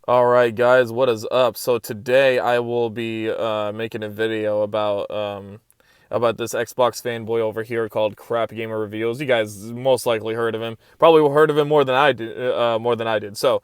All right, guys, what is up? So today I will be making a video about this Xbox fanboy over here called CrapGamer Reviews. You guys most likely heard of him. Probably heard of him more than I did. So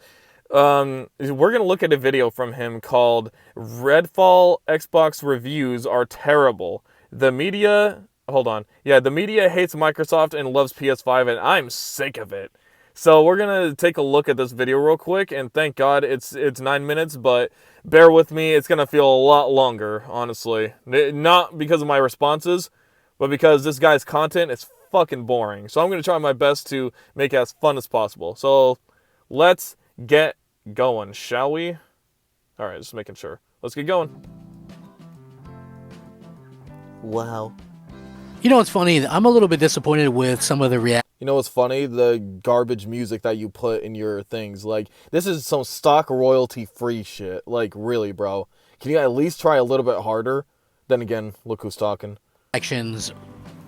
we're gonna look at a video from him called "Redfall Xbox Reviews Are Terrible." The media, hold on, yeah, the media hates Microsoft and loves PS5, and I'm sick of it. So we're gonna take a look at this video real quick, and thank God it's 9 minutes, but bear with me, it's gonna feel a lot longer, honestly. Not because of my responses, but because this guy's content is fucking boring. So I'm gonna try my best to make it as fun as possible. So let's get going, shall we? All right, just making sure. Let's get going. Wow. You know what's funny? I'm a little bit disappointed with some of the reaction. You know what's funny? The garbage music that you put in your things. Like, this is some stock royalty free shit. Like, really, bro. Can you at least try a little bit harder? Then again, look who's talking. Reactions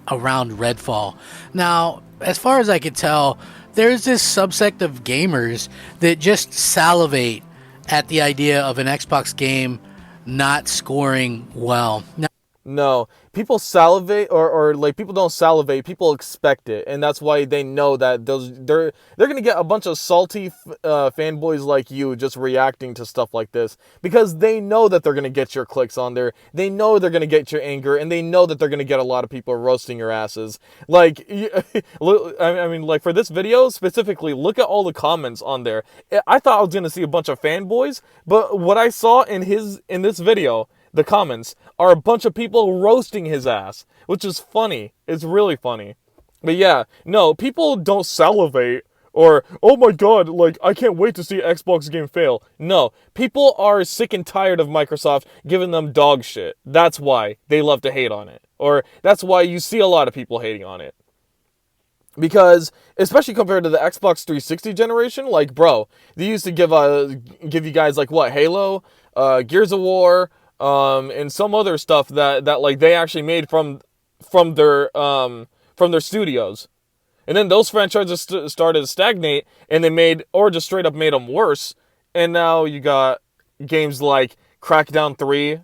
around Redfall. Now, as far as I could tell, there's this subsect of gamers that just salivate at the idea of an Xbox game not scoring well. Now, No, people salivate, or like people don't salivate. People expect it, and that's why they know that they're gonna get a bunch of salty fanboys like you just reacting to stuff like this because they know that they're gonna get your clicks on there. They know they're gonna get your anger, and they know that they're gonna get a lot of people roasting your asses. Like, I mean, like for this video specifically, look at all the comments on there. I thought I was gonna see a bunch of fanboys, but what I saw in this video, the comments are a bunch of people roasting his ass, which is funny. It's really funny. But yeah, no, people don't salivate or, oh my god, like, I can't wait to see Xbox game fail. No, people are sick and tired of Microsoft giving them dog shit. That's why they love to hate on it. Or that's why you see a lot of people hating on it. Because, especially compared to the Xbox 360 generation, like, bro, they used to give you guys, like, what, Halo, Gears of War, and some other stuff that like they actually made from their studios, and then those franchises started to stagnate, and they made, or just straight up made them worse, and now you got games like Crackdown 3,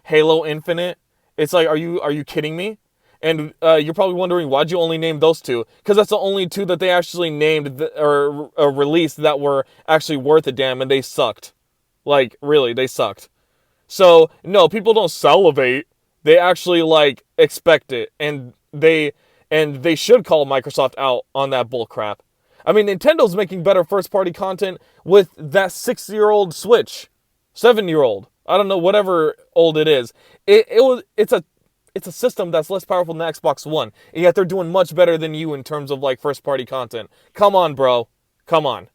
Halo Infinite. It's like, are you kidding me? And you're probably wondering, why'd you only name those two? Because that's the only two that they actually named or released that were actually worth a damn, and they sucked. Like, really, they sucked. So, no, people don't salivate. They actually, like, expect it. And they should call Microsoft out on that bull crap. I mean, Nintendo's making better first-party content with that 6-year-old Switch. 7-year-old. I don't know, whatever old it is. It's a system that's less powerful than the Xbox One. And yet they're doing much better than you in terms of, like, first-party content. Come on, bro. Come on.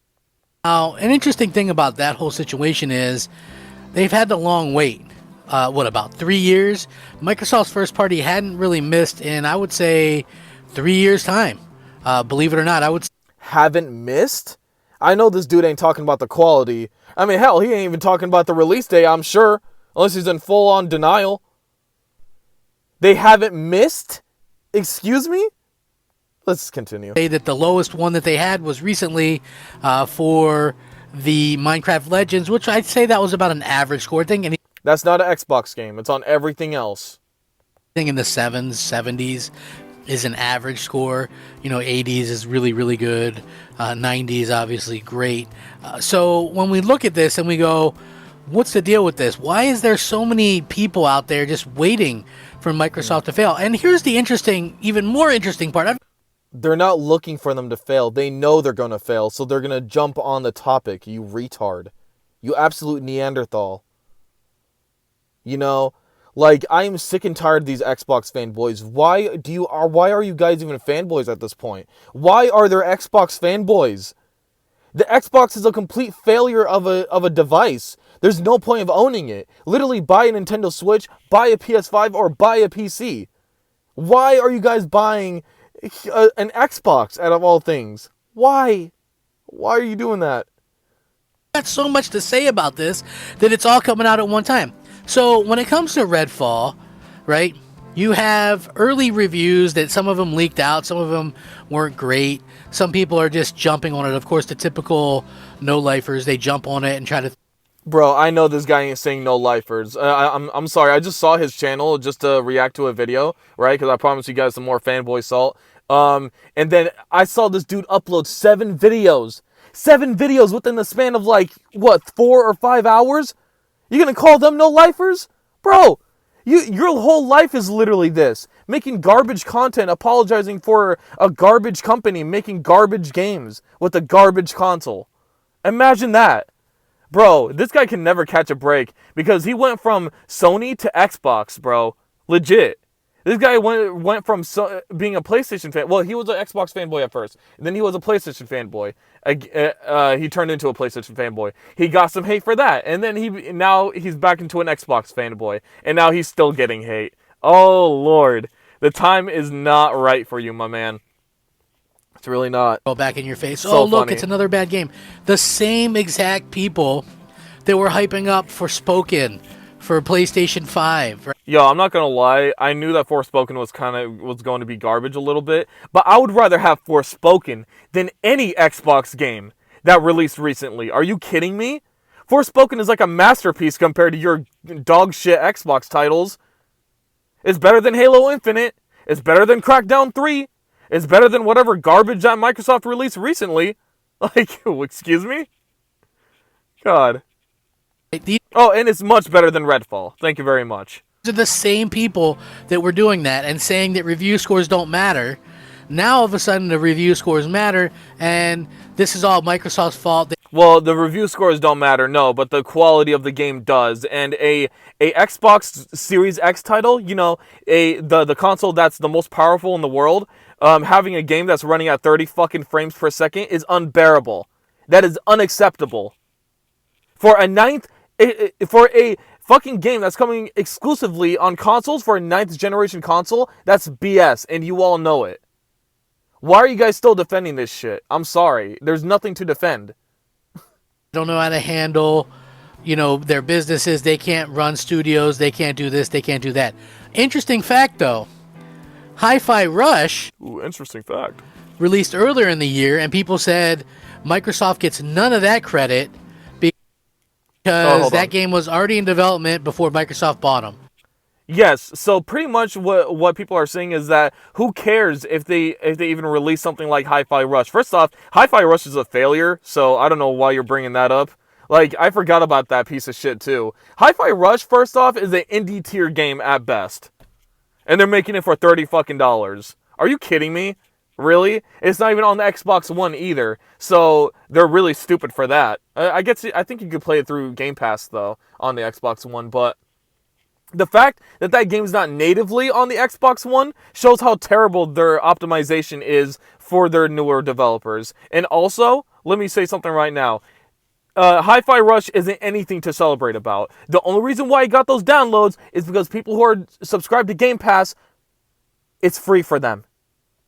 now, an interesting thing about that whole situation is they've had the long wait. About 3 years? Microsoft's first party hadn't really missed in, I would say, 3 years' time. Believe it or not, I would. Haven't missed? I know this dude ain't talking about the quality. I mean, hell, he ain't even talking about the release day, I'm sure. Unless he's in full-on denial. They haven't missed? Excuse me? Let's continue. Say that the lowest one that they had was recently for the Minecraft Legends, which I'd say that was about an average score thing. That's not an Xbox game. It's on everything else. Anything in the 70s is an average score. You know, 80s is really, really good. 90s, obviously, great. So when we look at this and we go, what's the deal with this? Why is there so many people out there just waiting for Microsoft to fail? And here's the interesting, even more interesting part. They're not looking for them to fail. They know they're going to fail, so they're going to jump on the topic, you retard. You absolute Neanderthal. You know, like, I am sick and tired of these Xbox fanboys. Why are you guys even fanboys at this point? Why are there Xbox fanboys? The Xbox is a complete failure of a device. There's no point of owning it. Literally, buy a Nintendo Switch, buy a PS5, or buy a PC. Why are you guys buying an Xbox out of all things? Why? Why are you doing that? Got so much to say about this that it's all coming out at one time. So when it comes to Redfall, right, you have early reviews that some of them leaked out, some of them weren't great. Some people are just jumping on it. Of course, the typical no-lifers, they jump on it and try to Bro, I know this guy ain't saying no lifers. I'm sorry. I just saw his channel just to react to a video, right? Because I promised you guys some more fanboy salt. And then I saw this dude upload 7 videos. 7 videos within the span of like, what, 4 or 5 hours? You gonna call them no lifers? Bro, your whole life is literally this. Making garbage content, apologizing for a garbage company, making garbage games with a garbage console. Imagine that. Bro, this guy can never catch a break because he went from Sony to Xbox, bro. Legit. This guy went from being a PlayStation fan. Well, he was an Xbox fanboy at first. And then he was a PlayStation fanboy. He turned into a PlayStation fanboy. He got some hate for that. And then now he's back into an Xbox fanboy. And now he's still getting hate. Oh, Lord. The time is not right for you, my man. It's really not. Go back in your face. So Oh, look, funny. it's another bad game. The same exact people that were hyping up Forspoken for PlayStation 5. Right? Yo, I'm not gonna lie. I knew that Forspoken was going to be garbage a little bit, but I would rather have Forspoken than any Xbox game that released recently. Are you kidding me? Forspoken is like a masterpiece compared to your dog shit Xbox titles. It's better than Halo Infinite. It's better than Crackdown 3. It's better than whatever garbage that Microsoft released recently. Like, excuse me? God. These Oh, and it's much better than Redfall. Thank you very much. are the same people that were doing that and saying that review scores don't matter. Now, all of a sudden, the review scores matter, and this is all Microsoft's fault. Well, the review scores don't matter, no, but the quality of the game does. And a Xbox Series X title, you know, the console that's the most powerful in the world, having a game that's running at 30 fucking frames per second is unbearable. That is unacceptable. For a fucking game that's coming exclusively on consoles for a 9th generation console, that's BS, and you all know it. Why are you guys still defending this shit? I'm sorry. There's nothing to defend. Don't know how to handle, their businesses. They can't run studios. They can't do this. They can't do that. Interesting fact, though. Hi-Fi Rush Ooh, interesting fact. released earlier in the year, and people said Microsoft gets none of that credit because that game was already in development before Microsoft bought them. Yes, so pretty much what people are saying is that who cares if they even release something like Hi-Fi Rush. First off, Hi-Fi Rush is a failure, so I don't know why you're bringing that up. Like, I forgot about that piece of shit too. Hi-Fi Rush, first off, is an indie tier game at best. And they're making it for $30 fucking dollars. Are you kidding me? Really? It's not even on the Xbox One either. So they're really stupid for that. I think you could play it through Game Pass though on the Xbox One, but the fact that that game is not natively on the Xbox One shows how terrible their optimization is for their newer developers. And also, let me say something right now. Hi-Fi Rush isn't anything to celebrate about. The only reason why I got those downloads is because people who are subscribed to Game Pass, it's free for them.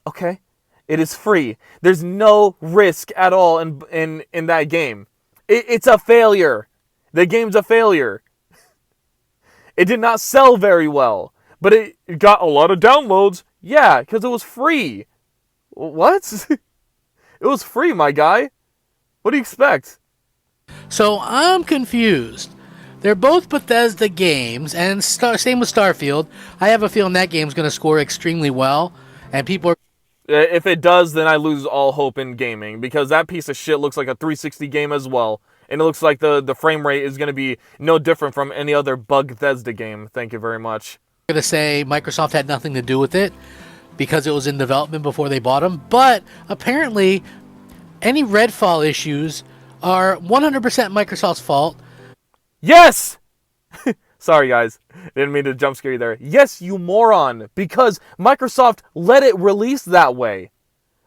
Okay? It is free. There's no risk at all in that game. It's a failure. The game's a failure. It did not sell very well, but it got a lot of downloads. Yeah, because it was free. What? It was free, my guy. What do you expect? So I'm confused. They're both Bethesda games, and same with Starfield. I have a feeling that game's going to score extremely well, and people are... If it does, then I lose all hope in gaming, because that piece of shit looks like a 360 game as well. And it looks like the frame rate is going to be no different from any other Bethesda game. Thank you very much. going to say Microsoft had nothing to do with it because it was in development before they bought them. But apparently, any Redfall issues are 100% Microsoft's fault. Yes! Sorry, guys. Didn't mean to jump scare you there. Yes, you moron. Because Microsoft let it release that way.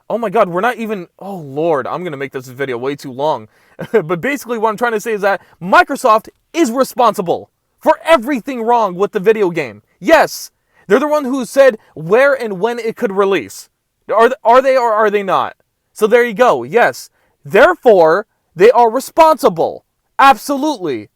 Oh my god, we're not even... Oh lord, I'm going to make this video way too long. But basically what I'm trying to say is that Microsoft is responsible for everything wrong with the video game. Yes, they're the one who said where and when it could release. Are they or are they not? So there you go. Yes. Therefore, they are responsible. Absolutely.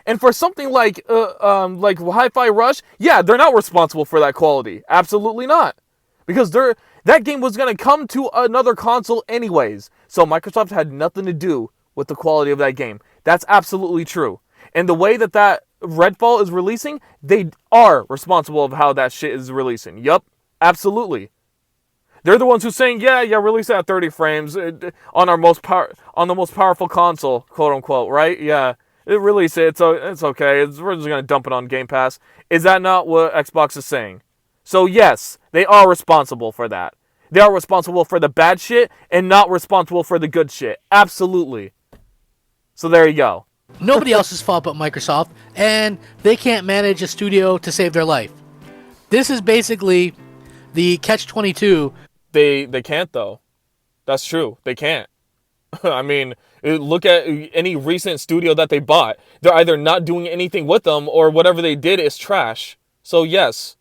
And for something like Hi-Fi Rush, yeah, they're not responsible for that quality. Absolutely not. Because that game was going to come to another console anyways. So Microsoft had nothing to do with the quality of that game. That's absolutely true. And the way that Redfall is releasing, they are responsible of how that shit is releasing. Yup, absolutely. They're the ones who's saying, yeah, release it at 30 frames on our on the most powerful console, quote unquote, right? Yeah, release it. It's okay. We're just gonna dump it on Game Pass. Is that not what Xbox is saying? So yes, they are responsible for that. They are responsible for the bad shit and not responsible for the good shit. Absolutely. So there you go. Nobody else's fault but Microsoft, and they can't manage a studio to save their life. This is basically the catch-22. They can't though. That's true. They can't. I mean, look at any recent studio that they bought. They're either not doing anything with them or whatever they did is trash. So yes.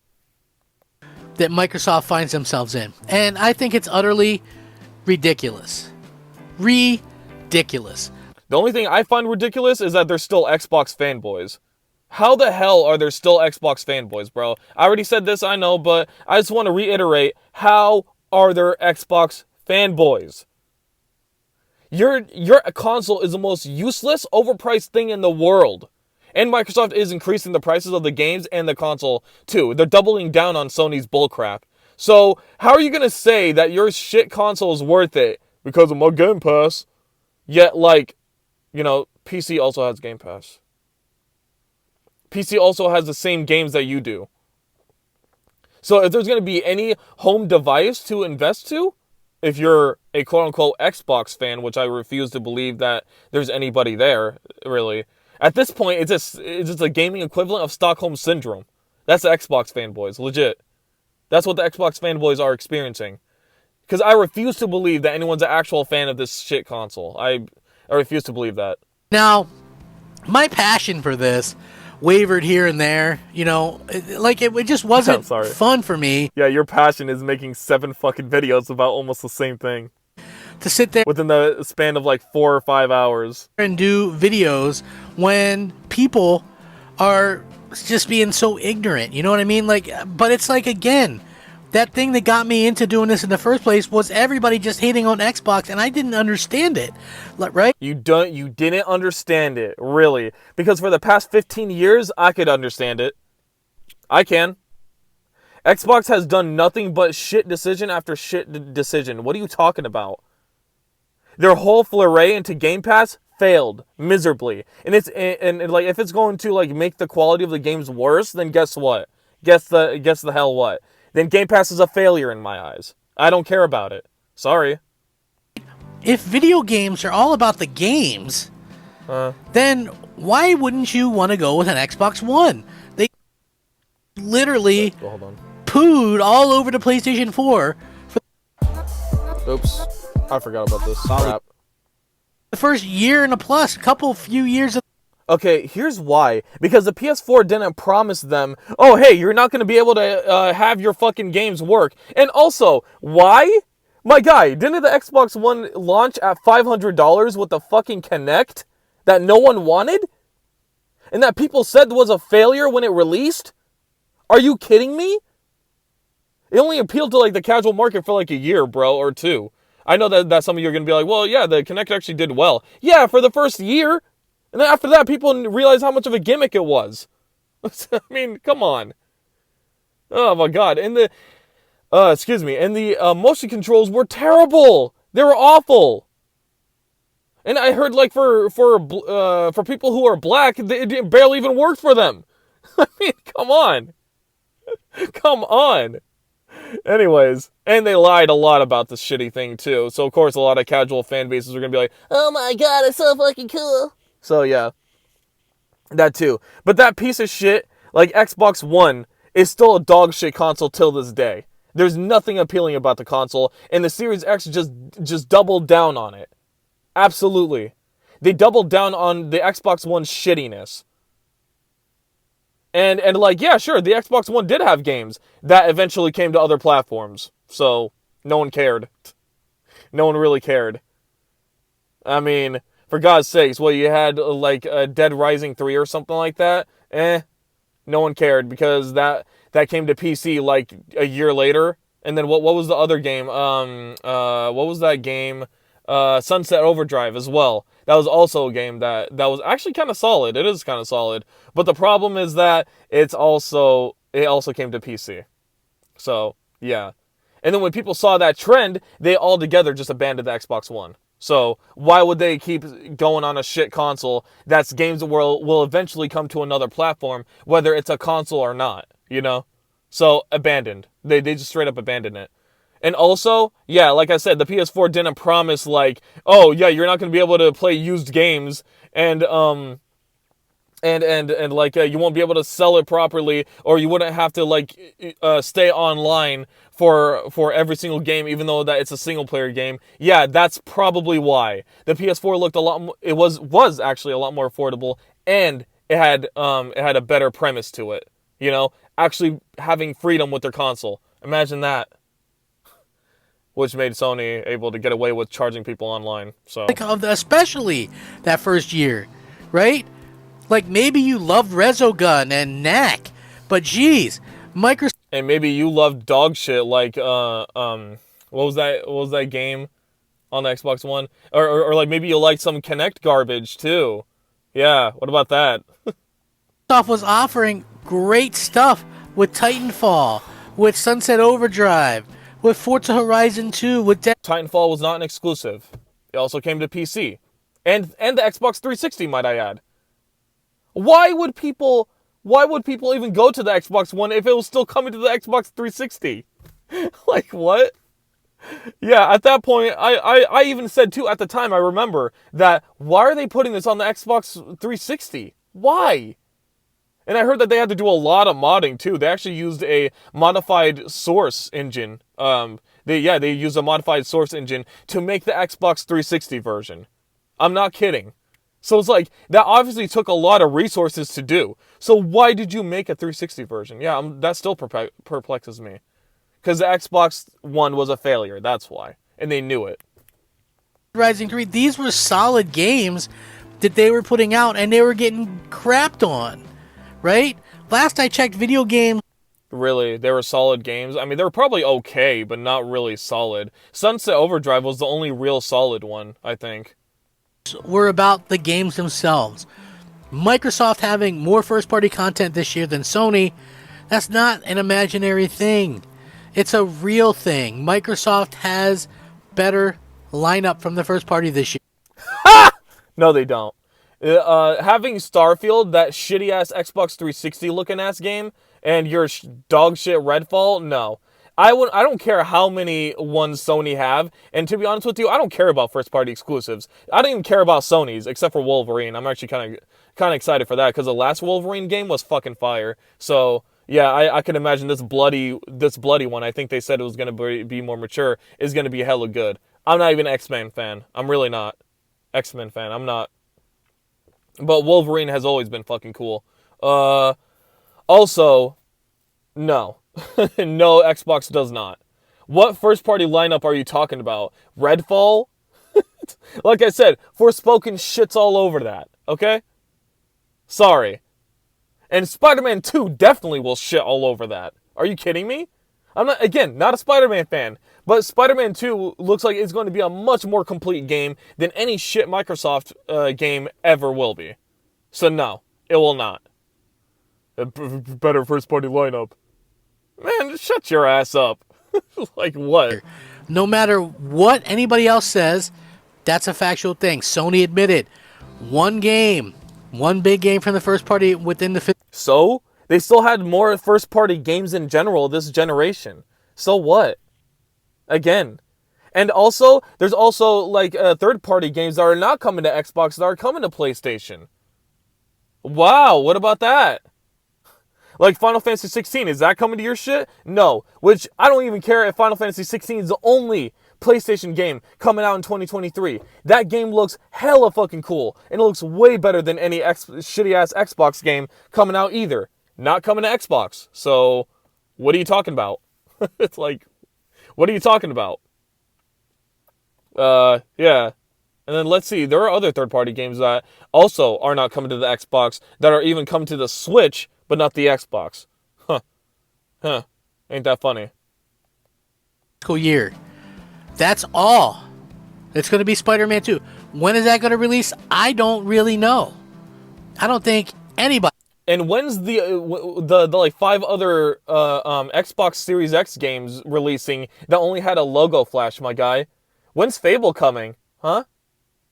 That Microsoft finds themselves in. And I think it's utterly ridiculous. Ridiculous. The only thing I find ridiculous is that they're still Xbox fanboys. How the hell are there still Xbox fanboys, bro? I already said this, I know, but I just want to reiterate, how are there Xbox fanboys? Your console is the most useless, overpriced thing in the world. And Microsoft is increasing the prices of the games and the console, too. They're doubling down on Sony's bullcrap. So, how are you going to say that your shit console is worth it because of my Game Pass? Yet, like, you know, PC also has Game Pass. PC also has the same games that you do. So, if there's going to be any home device to invest to, if you're a quote-unquote Xbox fan, which I refuse to believe that there's anybody there, really. At this point, it's just a gaming equivalent of Stockholm Syndrome. That's the Xbox fanboys, legit. That's what the Xbox fanboys are experiencing. Because I refuse to believe that anyone's an actual fan of this shit console. I refuse to believe that. Now, my passion for this wavered here and there. You know, it just wasn't fun for me. Yeah, your passion is making 7 fucking videos about almost the same thing. To sit there within the span of like 4 or 5 hours and do videos when people are just being so ignorant, you know what I mean? Like, but it's like, again, that thing that got me into doing this in the first place was everybody just hating on Xbox, and I didn't understand it, right? You didn't understand it, really, because for the past 15 years I could understand it. I can. Xbox has done nothing but shit decision after shit decision. What are you talking about? Their whole foray into Game Pass failed miserably, and like if it's going to like make the quality of the games worse, then guess what? Guess the hell what? Then Game Pass is a failure in my eyes. I don't care about it. Sorry. If video games are all about the games, then why wouldn't you want to go with an Xbox One? They literally pooed all over the PlayStation 4. Oops. I forgot about this. Crap. The first year and a plus, few years of... Okay, here's why. Because the PS4 didn't promise them, oh, hey, you're not going to be able to have your fucking games work. And also, why? My guy, didn't the Xbox One launch at $500 with the fucking Kinect that no one wanted? And that people said was a failure when it released? Are you kidding me? It only appealed to like the casual market for like a year, bro, or 2. I know that some of you are going to be like, well, yeah, the Kinect actually did well. Yeah, for the first year. And then after that, people realized how much of a gimmick it was. I mean, come on. Oh, my God. And the motion controls were terrible. They were awful. And I heard, like, for people who are black, it barely even worked for them. I mean, come on. Come on. Anyways, and they lied a lot about this shitty thing, too. So, of course, a lot of casual fan bases are going to be like, oh my God, it's so fucking cool. So, yeah. That, too. But that piece of shit, like Xbox One, is still a dog shit console till this day. There's nothing appealing about the console, and the Series X just doubled down on it. Absolutely. They doubled down on the Xbox One's shittiness. And like, yeah, sure, the Xbox One did have games that eventually came to other platforms. So, no one cared. No one really cared. I mean, for God's sakes, well, you had, like, Dead Rising 3 or something like that? No one cared, because that came to PC, like, a year later. And then what was the other game? What was that game Sunset Overdrive as well. That was also a game that was actually kind of solid. It is kind of solid, but the problem is that it also came to PC. So yeah, and then when people saw that trend, they all together just abandoned the Xbox One. So why would they keep going on a shit console that's games that will eventually come to another platform, whether it's a console or not, you know? So abandoned. They just straight up abandoned it. And also, yeah, like I said, the PS4 didn't promise like, oh yeah, you're not going to be able to play used games and like you won't be able to sell it properly, or you wouldn't have to like stay online for every single game, even though that it's a single player game. Yeah, that's probably why the PS4 looked a lot. It was actually a lot more affordable, and it had a better premise to it. You know, actually having freedom with their console. Imagine that. Which made Sony able to get away with charging people online. So Especially that first year, right? Like maybe you loved Resogun and Knack, but geez, Microsoft. And maybe you loved dog shit like what was that game on the Xbox One? Or like maybe you liked some Kinect garbage too. Yeah, what about that? Was offering great stuff with Titanfall, with Sunset Overdrive, with Forza Horizon 2, with Titanfall was not an exclusive. It also came to PC. And the Xbox 360, might I add. Why would people even go to the Xbox One if it was still coming to the Xbox 360? Like, what? Yeah, at that point, I even said, too, at the time, I remember, that why are they putting this on the Xbox 360? Why? And I heard that they had to do a lot of modding, too. They actually used a modified Source engine. They used a modified Source engine to make the Xbox 360 version. I'm not kidding. So it's like, that obviously took a lot of resources to do. So why did you make a 360 version? Yeah, that still perplexes me. Because the Xbox One was a failure, that's why. And they knew it. Rising 3, these were solid games that they were putting out, and they were getting crapped on, right? Last I checked, video games... Really, they were solid games? I mean, they were probably okay, but not really solid. Sunset Overdrive was the only real solid one, I think. Were about the games themselves. Microsoft having more first-party content this year than Sony, that's not an imaginary thing. It's a real thing. Microsoft has better lineup from the first party this year. No, they don't. Having Starfield, that shitty-ass Xbox 360 looking-ass game, and your dog shit Redfall, no. I don't care how many ones Sony have, and to be honest with you, I don't care about first-party exclusives. I don't even care about Sony's, except for Wolverine. I'm actually kind of excited for that, because the last Wolverine game was fucking fire. So, yeah, I can imagine this bloody one, I think they said it was going to be more mature, is going to be hella good. I'm not even an X-Men fan. I'm really not. X-Men fan, I'm not. But Wolverine has always been fucking cool. Also, no. No, Xbox does not. What first-party lineup are you talking about? Redfall? Like I said, Forspoken shits all over that, okay? Sorry. And Spider-Man 2 definitely will shit all over that. Are you kidding me? I'm not a Spider-Man fan, but Spider-Man 2 looks like it's going to be a much more complete game than any shit Microsoft game ever will be. So no, it will not. A better first-party lineup. Man, just shut your ass up. Like what? No matter what anybody else says, that's a factual thing. Sony admitted one big game from the first party within the... So? They still had more first-party games in general this generation. So what? Again. And also, there's also like third-party games that are not coming to Xbox that are coming to PlayStation. Wow, what about that? Like Final Fantasy 16, is that coming to your shit? No. Which, I don't even care if Final Fantasy 16 is the only PlayStation game coming out in 2023. That game looks hella fucking cool. And it looks way better than any shitty-ass Xbox game coming out either. Not coming to Xbox. So, what are you talking about? It's like, what are you talking about? Yeah. And then let's see, there are other third-party games that also are not coming to the Xbox that are even coming to the Switch, but not the Xbox. Huh. Ain't that funny? Year. That's all It's going to be Spider-Man 2. When is that going to release? I don't really know. I don't think anybody. And when's the like 5 other Xbox Series X games releasing that only had a logo flash, my guy? When's Fable coming? Huh?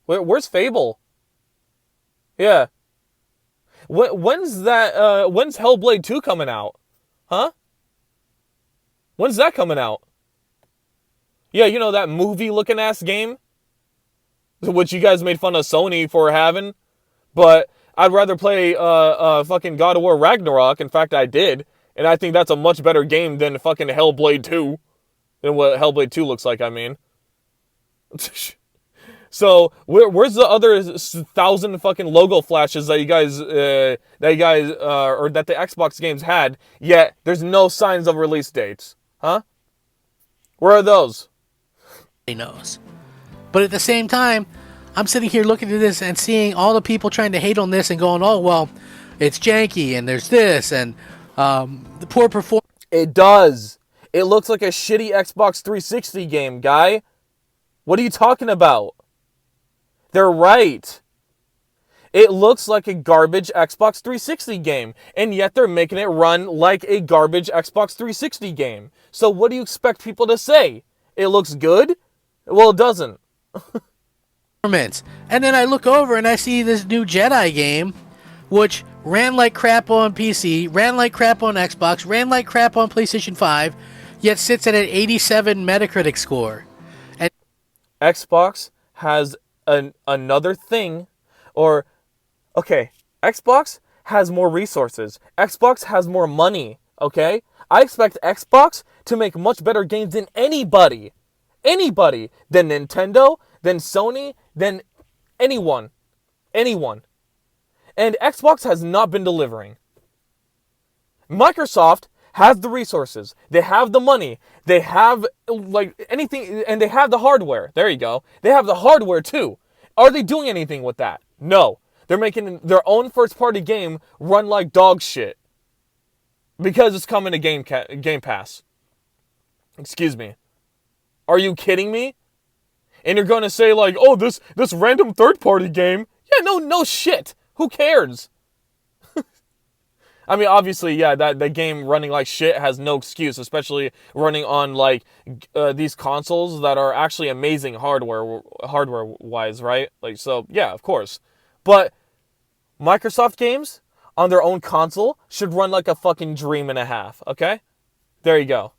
Where's Fable? Yeah. When's that? When's Hellblade 2 coming out? Huh? When's that coming out? Yeah, you know that movie-looking ass game, which you guys made fun of Sony for having, but I'd rather play fucking God of War Ragnarok. In fact, I did, and I think that's a much better game than fucking Hellblade 2, than what Hellblade 2 looks like. I mean, so where's the other 1,000 fucking logo flashes that you guys or that the Xbox games had? Yet there's no signs of release dates, huh? Where are those? Knows. But at the same time, I'm sitting here looking at this and seeing all the people trying to hate on this and going, oh, well, it's janky and there's this and the poor performance. It does. It looks like a shitty Xbox 360 game, guy. What are you talking about? They're right. It looks like a garbage Xbox 360 game, and yet they're making it run like a garbage Xbox 360 game. So what do you expect people to say? It looks good? Well, it doesn't. And then I look over and I see this new Jedi game, which ran like crap on PC, ran like crap on Xbox, ran like crap on PlayStation 5, yet sits at an 87 Metacritic score. And Xbox has another thing, or, okay, Xbox has more resources. Xbox has more money, okay? I expect Xbox to make much better games than anybody. Anybody. Than Nintendo, than Sony, than anyone. Anyone. And Xbox has not been delivering. Microsoft has the resources. They have the money. They have, like, anything, and they have the hardware. There you go. They have the hardware, too. Are they doing anything with that? No. They're making their own first-party game run like dog shit. Because it's coming to Game Pass. Excuse me. Are you kidding me? And you're going to say, like, oh, this random third-party game? Yeah, no shit. Who cares? I mean, obviously, yeah, that game running like shit has no excuse, especially running on, like, these consoles that are actually amazing hardware-wise, right? Like, so, yeah, of course. But Microsoft games on their own console should run like a fucking dream and a half, okay? There you go.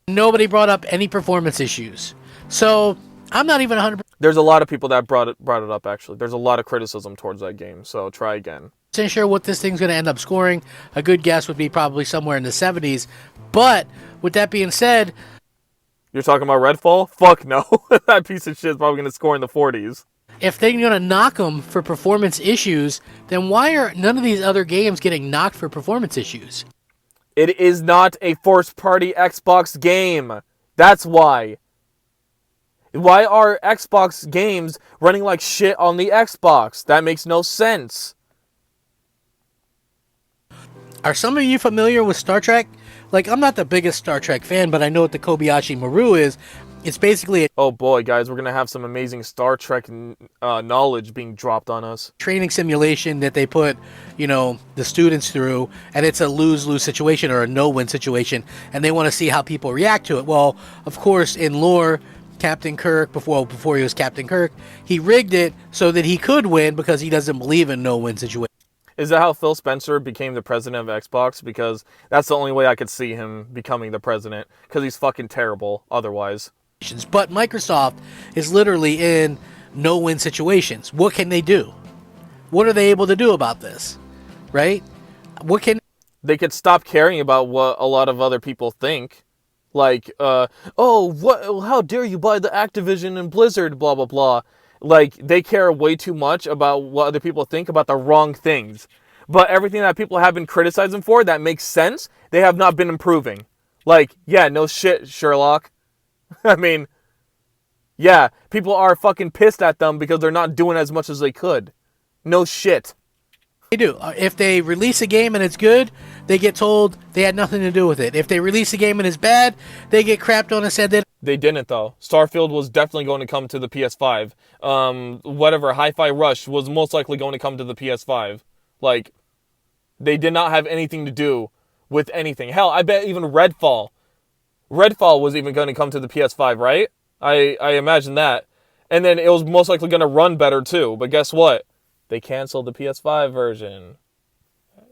nobody brought up any performance issues. So I'm not even 100% There's a lot of people that brought it up, actually. There's a lot of criticism towards that game, so try again. sure what this thing's going to end up scoring. A good guess would be probably somewhere in the 70s. But with that being said, You're talking about Redfall? Fuck no. That piece of shit is probably going to score in the 40s. if they're going to knock them for performance issues, then why are none of these other games getting knocked for performance issues? It is not a first-party Xbox game. That's why. Why are Xbox games running like shit on the Xbox? That makes no sense. Are some of you familiar with Star Trek? Like, I'm not the biggest Star Trek fan, but I know what the Kobayashi Maru is. It's basically a Oh boy, guys, we're going to have some amazing Star Trek knowledge being dropped on us. training simulation that they put, the students through, and it's a lose-lose situation or a no-win situation, and they want to see how people react to it. Well, of course, in lore, Captain Kirk, before he was Captain Kirk, he rigged it so that he could win because he doesn't believe in no-win situations. Is that how Phil Spencer became the president of Xbox? Because that's the only way I could see him becoming the president, because he's fucking terrible otherwise. But Microsoft is literally in no-win situations. What can they do? What are they able to do about this? Right? They could stop caring about what a lot of other people think. Like, how dare you buy the Activision and Blizzard, blah, blah, blah. Like, they care way too much about what other people think about the wrong things. But everything that people have been criticizing for that makes sense, they have not been improving. Like, yeah, no shit, Sherlock. I mean, yeah, people are fucking pissed at them because they're not doing as much as they could. No shit. They do. If they release a game and it's good, they get told they had nothing to do with it. If they release a game and it's bad, they get crapped on and said that. They didn't, though. Starfield was definitely going to come to the PS5. Whatever, Hi-Fi Rush was most likely going to come to the PS5. Like, they did not have anything to do with anything. Hell, I bet even Redfall was even going to come to the PS5, right? I imagine that. And then it was most likely going to run better, too. But guess what? They canceled the PS5 version.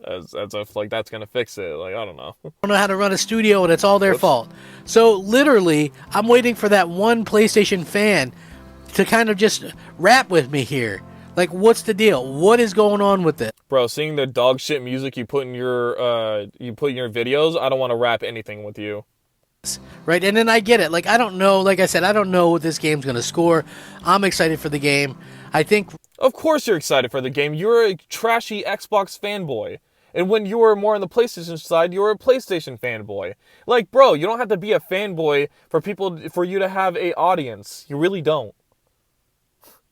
As if, like, that's going to fix it. Like, I don't know. Don't know how to run a studio and it's all their fault. So literally, I'm waiting for that one PlayStation fan to kind of just rap with me here. Like, what's the deal? What is going on with this? Bro, seeing the dog shit music you put in your videos, I don't want to rap anything with you. Right, and then I get it. Like, I don't know. Like I said, I don't know what this game's going to score. I'm excited for the game. I think... Of course you're excited for the game. You're a trashy Xbox fanboy. And when you were more on the PlayStation side, you were a PlayStation fanboy. Like, bro, you don't have to be a fanboy for you to have a audience. You really don't.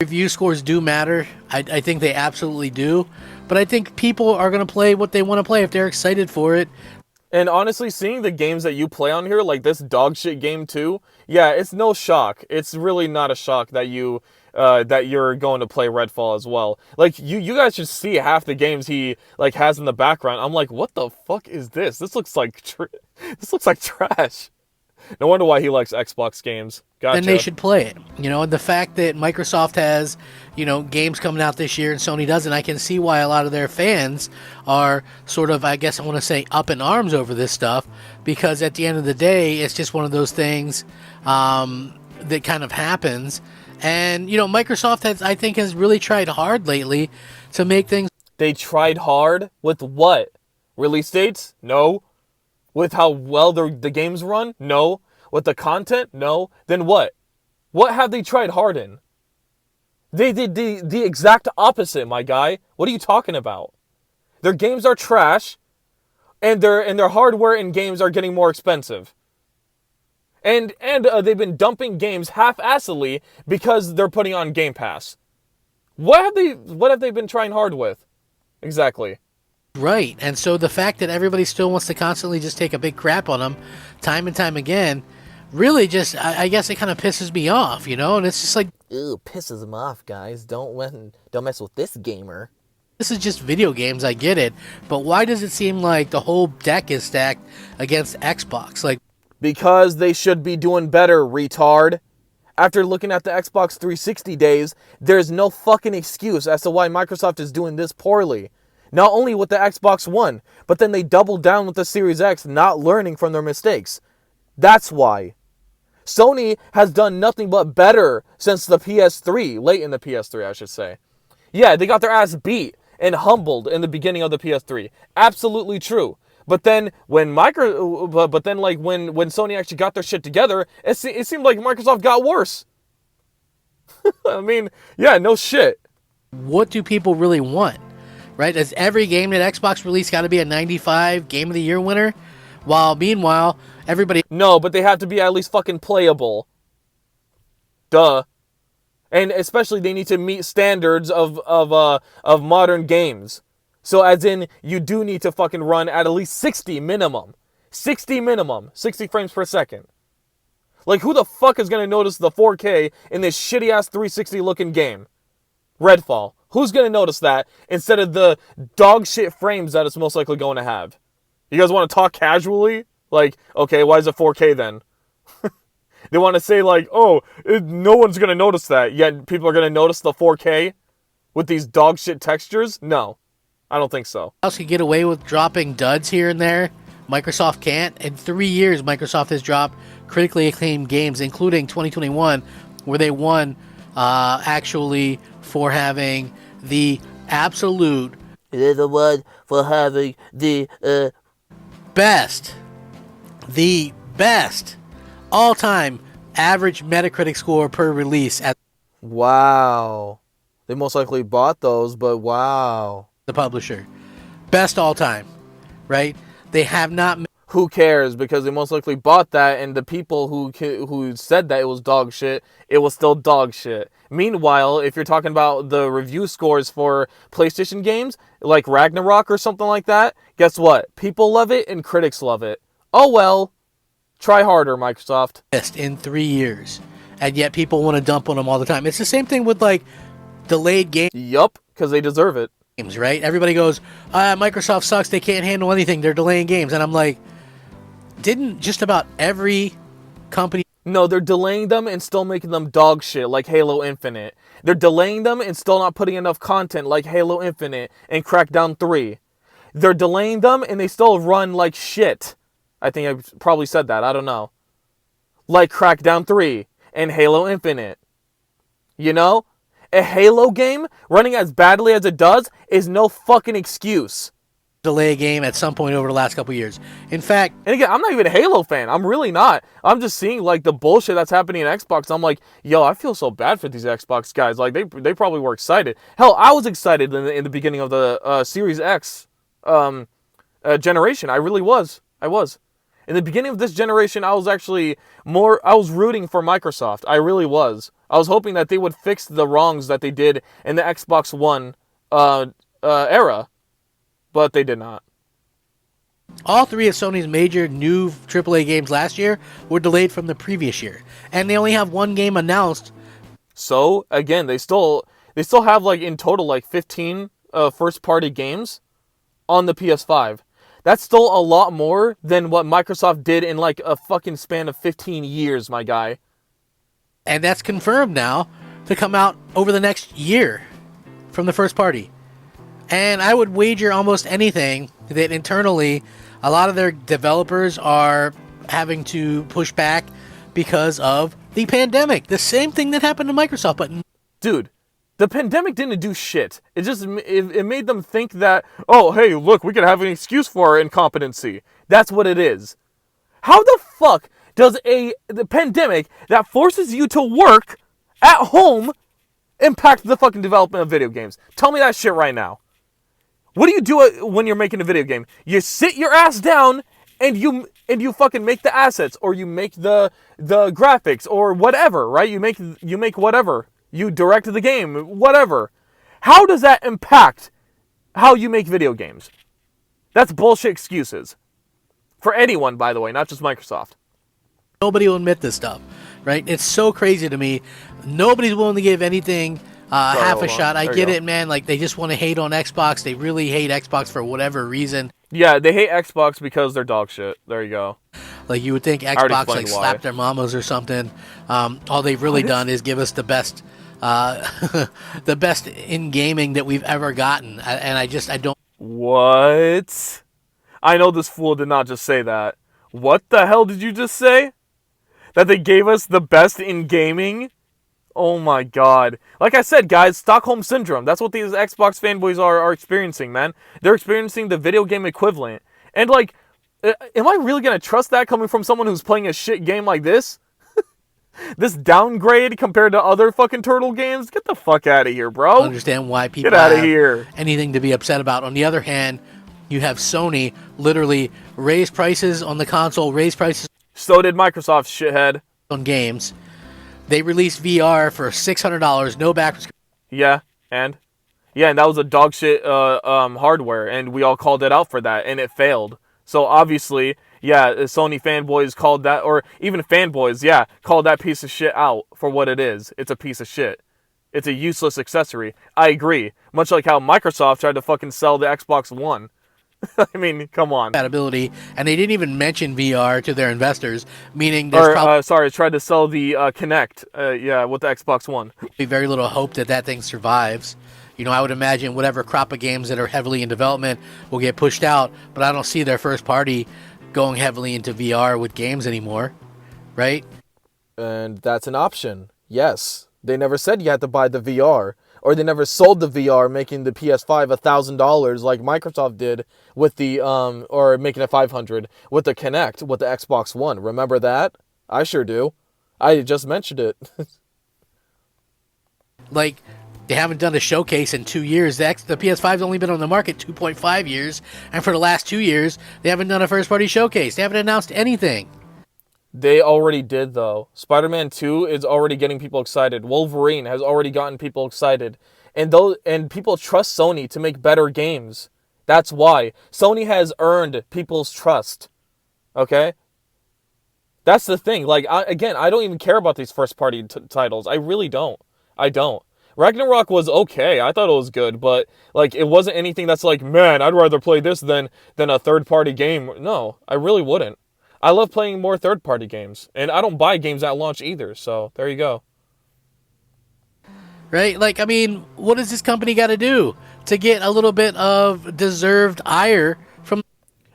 Review scores do matter. I think they absolutely do. But I think people are going to play what they want to play if they're excited for it. And honestly, seeing the games that you play on here, like this dog shit game too, yeah, it's no shock. It's really not a shock that you're going to play Redfall as well. Like you guys should see half the games he like has in the background. I'm like, what the fuck is this? This looks like trash. No wonder why he likes Xbox games. Gotcha. Then they should play it. You know, and the fact that Microsoft has, you know, games coming out this year and Sony doesn't, I can see why a lot of their fans are sort of, I guess I want to say, up in arms over this stuff, because at the end of the day, it's just one of those things that kind of happens. And, you know, Microsoft has really tried hard lately to make things... They tried hard? With what? Release dates? No. With how well the games run? No. With the content? No. Then what? What have they tried hard in? They did the exact opposite, my guy. What are you talking about? Their games are trash, and their hardware and games are getting more expensive. And they've been dumping games half-assedly because they're putting on Game Pass. What have they been trying hard with? Exactly. Right, and so the fact that everybody still wants to constantly just take a big crap on them time and time again, really just, I guess it kind of pisses me off, you know? And it's just like... Ew, pisses him off, guys. Don't mess with this gamer. This is just video games, I get it, but why does it seem like the whole deck is stacked against Xbox? Like... Because they should be doing better, retard. After looking at the Xbox 360 days, there's no fucking excuse as to why Microsoft is doing this poorly. Not only with the Xbox One, but then they doubled down with the Series X, not learning from their mistakes. That's why. Sony has done nothing but better since the PS3, late in the PS3, I should say. Yeah, they got their ass beat and humbled in the beginning of the PS3. Absolutely true. But then when when Sony actually got their shit together, it seemed like Microsoft got worse. I mean, yeah, no shit. What do people really want? Right? Is every game that Xbox released got to be a 95 Game of the Year winner? While meanwhile, everybody... No, but they have to be at least fucking playable. Duh. And especially they need to meet standards of modern games. So as in, you do need to fucking run at least 60 minimum. 60 minimum. 60 frames per second. Like, who the fuck is going to notice the 4K in this shitty-ass 360 looking game? Redfall. Who's going to notice that instead of the dog shit frames that it's most likely going to have? You guys want to talk casually? Like, okay, why is it 4K then? They want to say like, oh, no one's going to notice that, yet people are going to notice the 4K with these dog shit textures? No, I don't think so. Else could get away with dropping duds here and there. Microsoft can't. In 3 years, Microsoft has dropped critically acclaimed games, including 2021, where they won actually for having the absolute... They're the one for having the best all-time average Metacritic score per release at Wow. They most likely bought those, but wow. the publisher. Best all-time, right? They have not... who cares? Because they most likely bought that, and the people who said that it was dog shit, it was still dog shit. Meanwhile, if you're talking about the review scores for PlayStation games, like Ragnarok or something like that, guess what? People love it and critics love it. Oh well, try harder, Microsoft. In 3 years, and yet people want to dump on them all the time. It's the same thing with like delayed Yup, because they deserve it. games, right? Everybody goes, Microsoft sucks, they can't handle anything, they're delaying games. And I'm like, didn't just about every company... No, they're delaying them and still making them dog shit like Halo Infinite. They're delaying them and still not putting enough content like Halo Infinite and Crackdown 3. They're delaying them and they still run like shit. I think I probably said that, I don't know. Like Crackdown 3 and Halo Infinite. You know? A Halo game running as badly as it does is no fucking excuse. delay a game at some point over the last couple of years. In fact, and again, I'm not even a Halo fan. I'm really not. I'm just seeing like the bullshit that's happening in Xbox. I'm like, yo, I feel so bad for these Xbox guys. Like they probably were excited. Hell, I was excited in the beginning of the Series X generation. I really was. I was. In the beginning of this generation, I was rooting for Microsoft. I really was. I was hoping that they would fix the wrongs that they did in the Xbox One era. But they did not. All three of Sony's major new AAA games last year were delayed from the previous year. And they only have one game announced. So, again, they still have like in total like 15 first-party games on the PS5. That's still a lot more than what Microsoft did in like a fucking span of 15 years, my guy. And that's confirmed now to come out over the next year from the first party. And I would wager almost anything that internally a lot of their developers are having to push back because of the pandemic. The same thing that happened to Microsoft. But dude, the pandemic didn't do shit. It made them think that, oh, hey, look, we could have an excuse for our incompetency. That's what it is. How the fuck does the pandemic that forces you to work at home impact the fucking development of video games? Tell me that shit right now. What do you do when you're making a video game? You sit your ass down and you fucking make the assets, or you make the graphics, or whatever, right? You make whatever. You direct the game, whatever. How does that impact how you make video games? That's bullshit excuses. For anyone, by the way, not just Microsoft. nobody will admit this stuff, right? It's so crazy to me. Nobody's willing to give anything half a shot. I get it, man. Like, they just want to hate on Xbox. They really hate Xbox for whatever reason. Yeah, they hate Xbox because they're dog shit. There you go. Like, you would think Xbox like slapped their mamas or something. All they've really done is give us the best the best in gaming that we've ever gotten. And I don't. What? I know this fool did not just say that. What the hell did you just say? That they gave us the best in gaming? Oh my god. Like I said, guys, Stockholm Syndrome. That's what these Xbox fanboys are experiencing, man. They're experiencing the video game equivalent. And like, am I really going to trust that coming from someone who's playing a shit game like this? This downgrade compared to other fucking Turtle games? Get the fuck out of here, bro. I understand why people Get out of have here. anything to be upset about. On the other hand, you have Sony literally raise prices on the console, raise prices. So did Microsoft, shithead. On games. They released VR for $600, no backwards. Yeah, and that was a dog shit hardware, and we all called it out for that, and it failed. So obviously, yeah, Sony fanboys called that, or even fanboys, yeah, called that piece of shit out for what it is. It's a piece of shit. It's a useless accessory. I agree. Much like how Microsoft tried to fucking sell the Xbox One. I mean, come on. Compatibility, and they didn't even mention VR to their investors, meaning there's tried to sell the Kinect, with the Xbox One. Very little hope that thing survives. You know, I would imagine whatever crop of games that are heavily in development will get pushed out, but I don't see their first party going heavily into VR with games anymore, right? And that's an option, yes. They never said you had to buy the VR. Or they never sold the VR, making the PS5 $1,000 like Microsoft did with the or making it $500 with the Kinect with the Xbox One. Remember that? I sure do. I just mentioned it. Like, They haven't done a showcase in 2 years. The PS5's only been on the market 2.5 years, and for the last 2 years, they haven't done a first-party showcase. They haven't announced anything. They already did, though. Spider-Man 2 is already getting people excited. Wolverine has already gotten people excited. And people trust Sony to make better games. That's why. Sony has earned people's trust. Okay? That's the thing. Like, I don't even care about these first-party titles. I really don't. I don't. Ragnarok was okay. I thought it was good, but like it wasn't anything that's like, man, I'd rather play this than a third-party game. No, I really wouldn't. I love playing more third-party games, and I don't buy games at launch either. So there you go. Right? Like, I mean, what does this company got to do to get a little bit of deserved ire from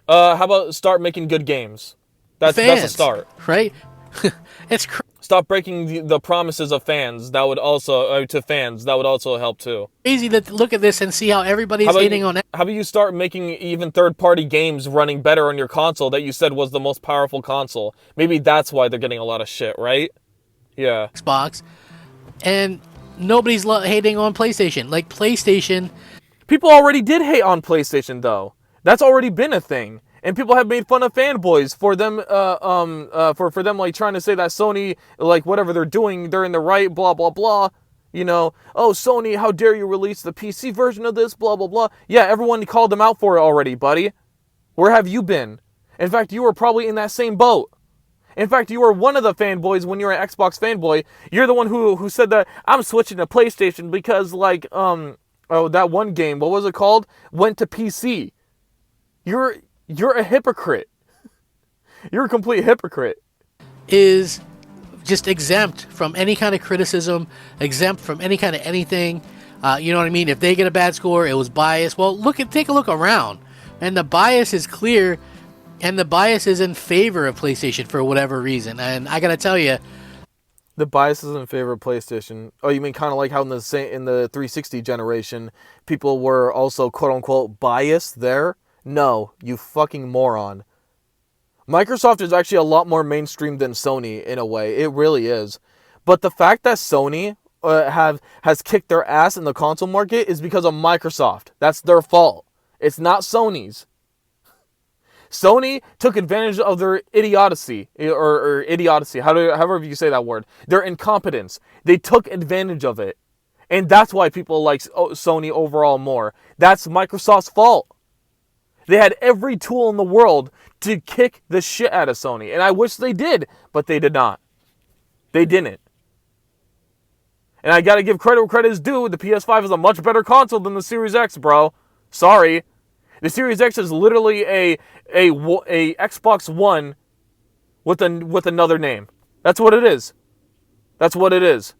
How about start making good games? That's a start. Right? It's Stop breaking the promises of fans. That would also to fans. That would also help too. crazy to look at this and see how everybody's hating on it. How about you start making even third-party games running better on your console that you said was the most powerful console? Maybe that's why they're getting a lot of shit, right? Yeah. Xbox, and nobody's hating on PlayStation. Like PlayStation, People already did hate on PlayStation though. That's already been a thing. And people have made fun of fanboys for them, for them like trying to say that Sony, like whatever they're doing, they're in the right, blah blah blah. You know, oh Sony, how dare you release the PC version of this, blah blah blah. Yeah, everyone called them out for it already, buddy. Where have you been? In fact, you were probably in that same boat. In fact, you were one of the fanboys when you were an Xbox fanboy. You're the one who said that I'm switching to PlayStation because like that one game, what was it called? Went to PC. You're a hypocrite. You're a complete hypocrite. is just exempt from any kind of criticism, exempt from any kind of anything. You know what I mean? If they get a bad score, it was biased. Well, take a look around, and the bias is clear, and the bias is in favor of PlayStation for whatever reason. And I gotta tell you, The bias is in favor of PlayStation. Oh, you mean kind of like how in the 360 generation, people were also quote unquote biased there? No, you fucking moron. Microsoft is actually a lot more mainstream than Sony in a way. It really is. But the fact that Sony has kicked their ass in the console market is because of Microsoft. That's their fault. It's not Sony's. Sony took advantage of their idiocy, or idiocy, however you say that word. Their incompetence. They took advantage of it. And that's why people like Sony overall more. That's Microsoft's fault. They had every tool in the world to kick the shit out of Sony. And I wish they did, but they did not. They didn't. And I gotta give credit where credit is due. The PS5 is a much better console than the Series X, bro. Sorry. The Series X is literally a Xbox One with another name. That's what it is. That's what it is.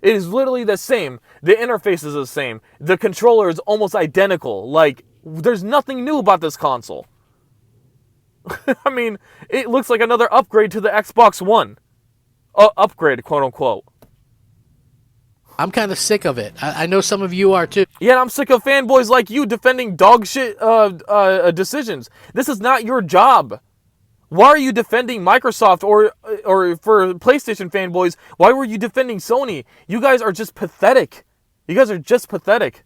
It is literally the same. The interface is the same. The controller is almost identical. Like, there's nothing new about this console. I mean, it looks like another upgrade to the Xbox One. Upgrade, quote unquote. I'm kind of sick of it. I know some of you are too. Yeah, I'm sick of fanboys like you defending dog shit decisions. This is not your job. Why are you defending Microsoft or for PlayStation fanboys? Why were you defending Sony? You guys are just pathetic. You guys are just pathetic.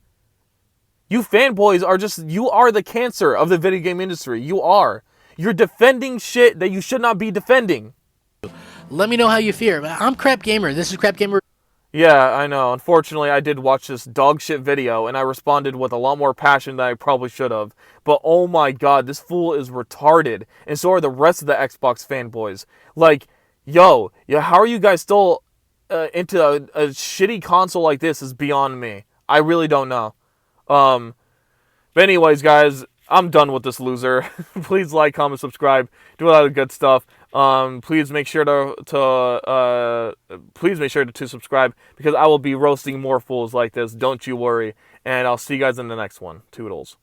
You fanboys you are the cancer of the video game industry. You are. You're defending shit that you should not be defending. Let me know how you feel. I'm CrapGamer. This is CrapGamer. Yeah, I know. Unfortunately, I did watch this dog shit video, and I responded with a lot more passion than I probably should have. But oh my god, this fool is retarded. And so are the rest of the Xbox fanboys. Like, yo, how are you guys still into a shitty console like this is beyond me. I really don't know. But anyways, guys, I'm done with this loser. Please like, comment, subscribe, do a lot of good stuff. Please make sure to subscribe, because I will be roasting more fools like this. Don't you worry. And I'll see you guys in the next one. Toodles.